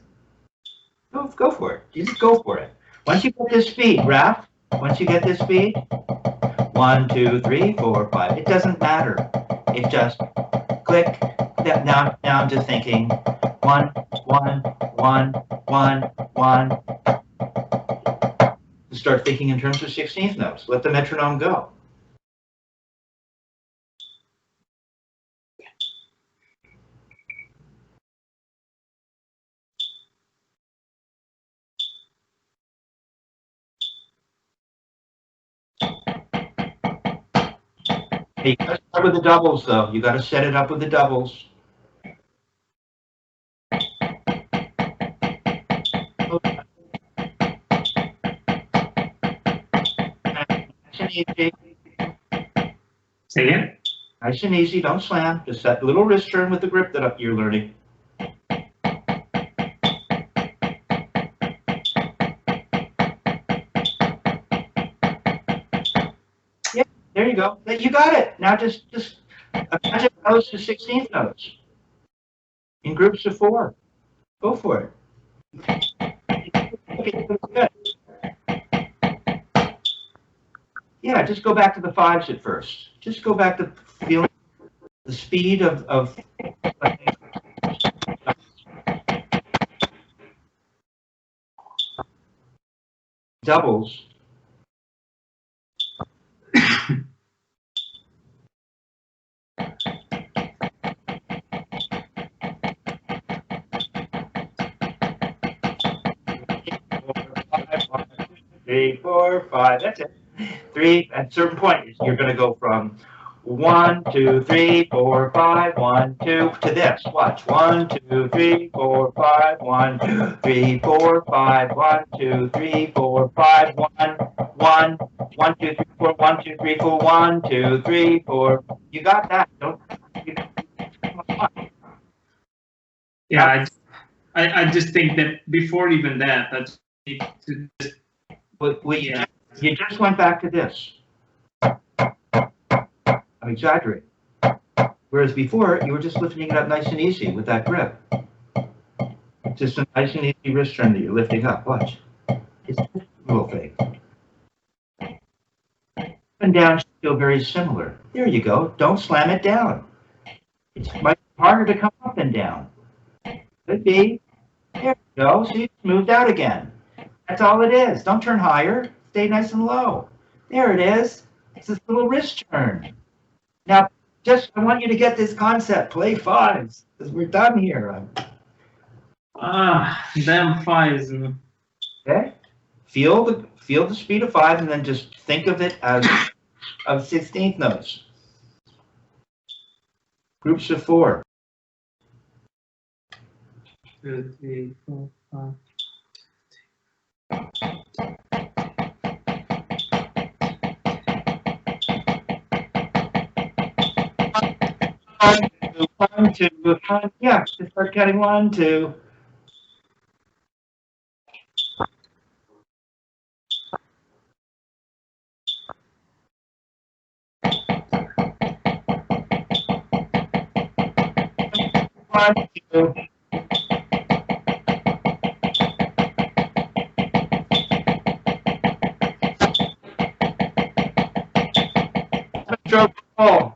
Go for it. You just go for it. Once you get this speed, Raph, once you get this speed, 1, 2, 3, 4, 5. It doesn't matter. It just click. Now to thinking. 1, 1, 1, 1, 1. Start thinking in terms of 16th notes. Let the metronome go. Hey, you gotta start with the doubles, though. You gotta set it up with the doubles. Nice and easy. Say again? Nice and easy. Don't slam. Just that little wrist turn with the grip that you're learning. Yeah, there you go. You got it. Now just imagine those to 16th notes in groups of 4. Go for it. Good. Yeah, just go back to the 5s at first. Just go back to feeling the speed of doubles. Three, 4, 5. That's it. 3. At a certain point, you're going to go from 1, 2, 3, 4, 5, 1, 2 to this. Watch. 1, 2, 3, 4, 5, 1, 2, 3, 4, 5, 1, 2, 3, 4, 5, 1, 1, 1, 2, 3, 4, 1, 2, 3, 4, 1, 2, 3, 4. You got that. Don't. Yeah, I just think that before even that, I just need to just. You just went back to this. I'm exaggerating. Whereas before, you were just lifting it up nice and easy with that grip. Just a nice and easy wrist turn that you're lifting up. Watch. It's a little thing. Up and down should feel very similar. There you go. Don't slam it down. It's much harder to come up and down. Could be. There you go. See, it's moved out again. That's all it is. Don't turn higher. Stay nice and low. There it is. It's this little wrist turn. Now, I want you to get this concept. Play 5s, because we're done here. Damn 5s. Okay. Feel the speed of 5, and then just think of it as of 16th notes. Groups of 4. 2, 3, 4, 5. 1, 2, 1, yeah, just start counting 1, 2. One, two. Stroke roll.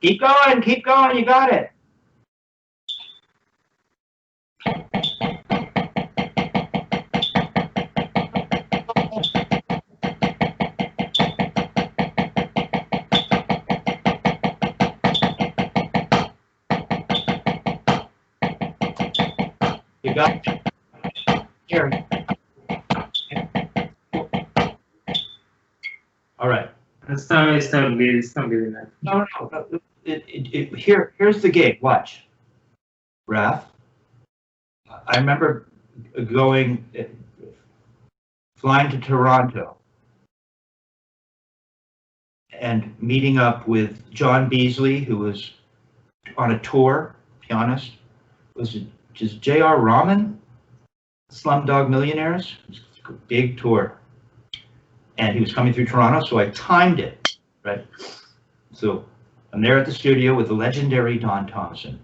Keep going, you got it. You got it. Here. All right. It's not good enough. No. Here's the gig. Watch. Raph. I remember flying to Toronto and meeting up with John Beasley, who was on a tour, pianist. Was it just J.R. Rahman, Slumdog Millionaires? It was a big tour. And he was coming through Toronto, so I timed it, right? So I'm there at the studio with the legendary Don Thompson.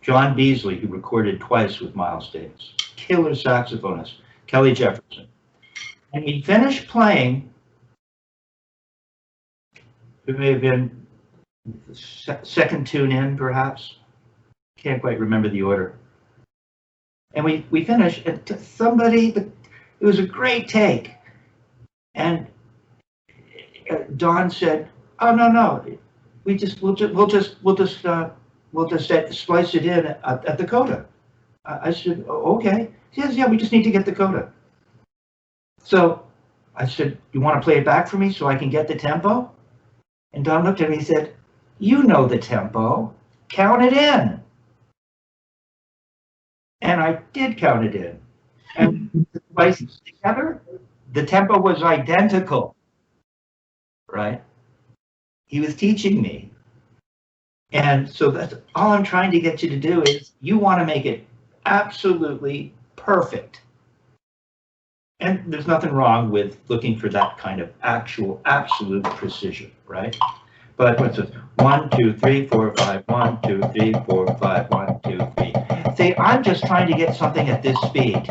John Beasley, who recorded twice with Miles Davis. Killer saxophonist. Kelly Jefferson. And we finished playing, it may have been the second tune in, perhaps. Can't quite remember the order. And we finished, and it was a great take. And Don said, "Oh no, we'll just splice it in at the coda." I said, "Oh, okay." He says, "Yeah, we just need to get the coda." So I said, "You want to play it back for me so I can get the tempo?" And Don looked at me and said, "You know the tempo. Count it in." And I did count it in. And spliced together, the tempo was identical, right? He was teaching me. And so that's all I'm trying to get you to do is you want to make it absolutely perfect. And there's nothing wrong with looking for that kind of absolute precision, right? But what's this? 1, 2, 3, 4, 5, 1, 2, 3, 4, 5, 1, 2, 3. See, I'm just trying to get something at this speed.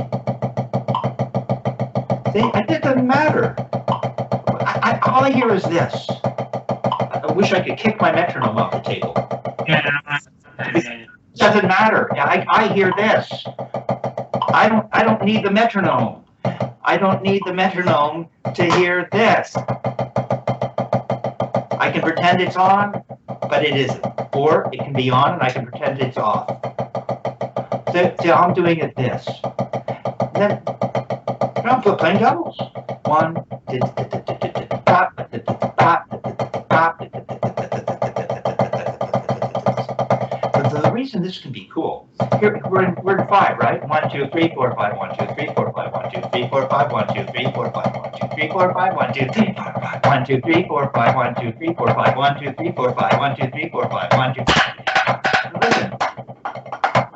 See, it doesn't matter. All I hear is this. I wish I could kick my metronome off the table. Yeah. It doesn't matter. I hear this. I don't need the metronome. I don't need the metronome to hear this. I can pretend it's on, but it isn't. Or it can be on and I can pretend it's off. So I'm doing it this. Then I'm playing doubles. 1, the reason this can be cool. Here we're in 5, right? 1, 2, 3, 4, 5, 1, 2, 3, 4, 5, 1, 2, 3, 4, 5, 1, 2, 3, 4, 5, 1, 2, 3, 4, 5, 1, 2, 3, 4, 5, 1, 2, 3, 4, 5, 1, 2, 3, 4, 5, 1, 2, 3, 4, 5, 1, 2, 3, 4, 5, 1, 2. Listen,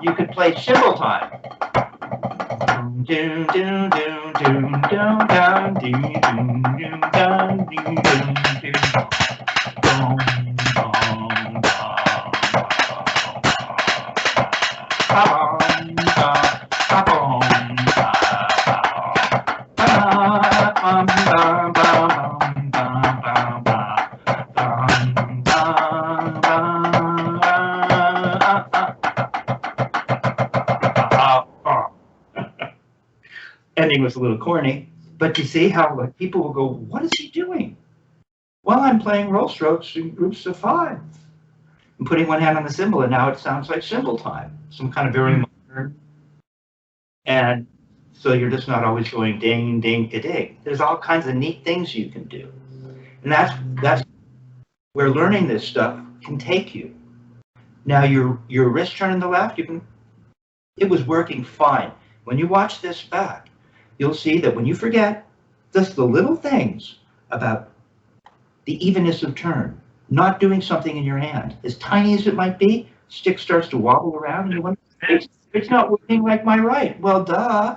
you could play cymbal time. Doom doom doom doom doom doom doom doom doom doom doom. Ending was a little corny, but you see how people will go, "What is he doing?" Well, I'm playing roll strokes in groups of 5. I'm putting one hand on the cymbal, and now it sounds like cymbal time, some kind of very modern. And so you're just not always going ding, ding, ka-ding. There's all kinds of neat things you can do. And that's where learning this stuff can take you. Now your wrist turn in the left, it was working fine. When you watch this back, you'll see that when you forget just the little things about the evenness of turn, not doing something in your hand, as tiny as it might be, stick starts to wobble around and you wonder, it's not working like my right. Well, duh.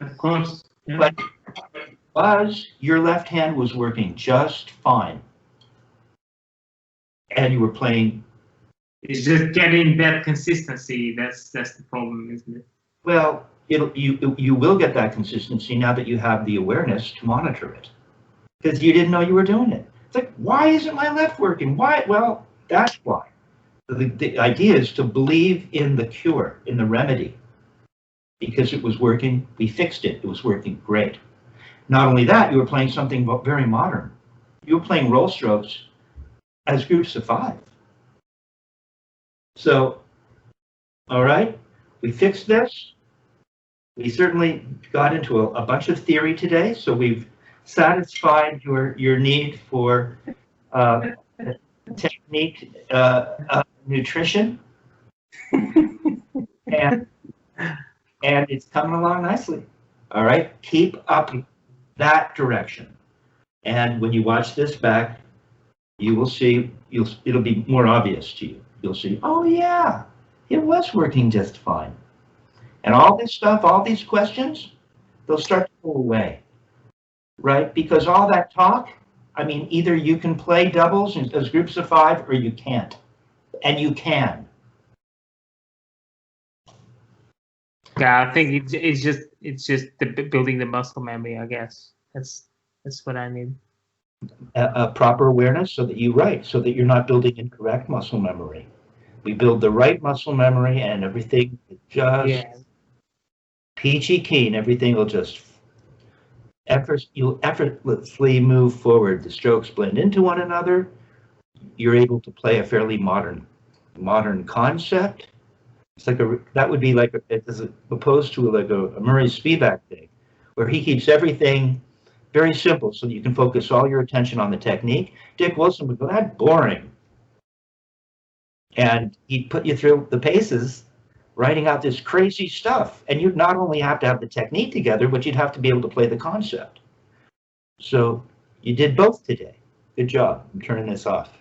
Of course. Yeah. But was your left hand was working just fine. And you were playing. It's just getting that consistency. That's the problem, isn't it? Well, you will get that consistency now that you have the awareness to monitor it. Because you didn't know you were doing it. It's like, why isn't my left working? Why? Well, that's why. The idea is to believe in the cure, in the remedy. Because it was working, we fixed it. It was working great. Not only that, you were playing something very modern. You were playing roll strokes as groups of 5. So, all right, we fixed this. We certainly got into a bunch of theory today, so we've satisfied your need for technique, nutrition, and it's coming along nicely. All right, keep up that direction, and when you watch this back, you will see it'll be more obvious to you. You'll see, oh yeah, it was working just fine. And all this stuff, all these questions, they'll start to go away, right? Because all that talk, I mean, either you can play doubles as groups of 5 or you can't. And you can. Yeah, I think it's just building the muscle memory, I guess. That's what I need. A proper awareness so that you're not building incorrect muscle memory. We build the right muscle memory and everything just peachy keen, everything will just you'll effortlessly move forward. The strokes blend into one another. You're able to play a fairly modern concept. It's like that would be like as opposed to like a Murray Spivak thing, where he keeps everything very simple so that you can focus all your attention on the technique. Dick Wilson would go, that's boring. And he'd put you through the paces, writing out this crazy stuff. And you'd not only have to have the technique together, but you'd have to be able to play the concept. So you did both today. Good job. I'm turning this off.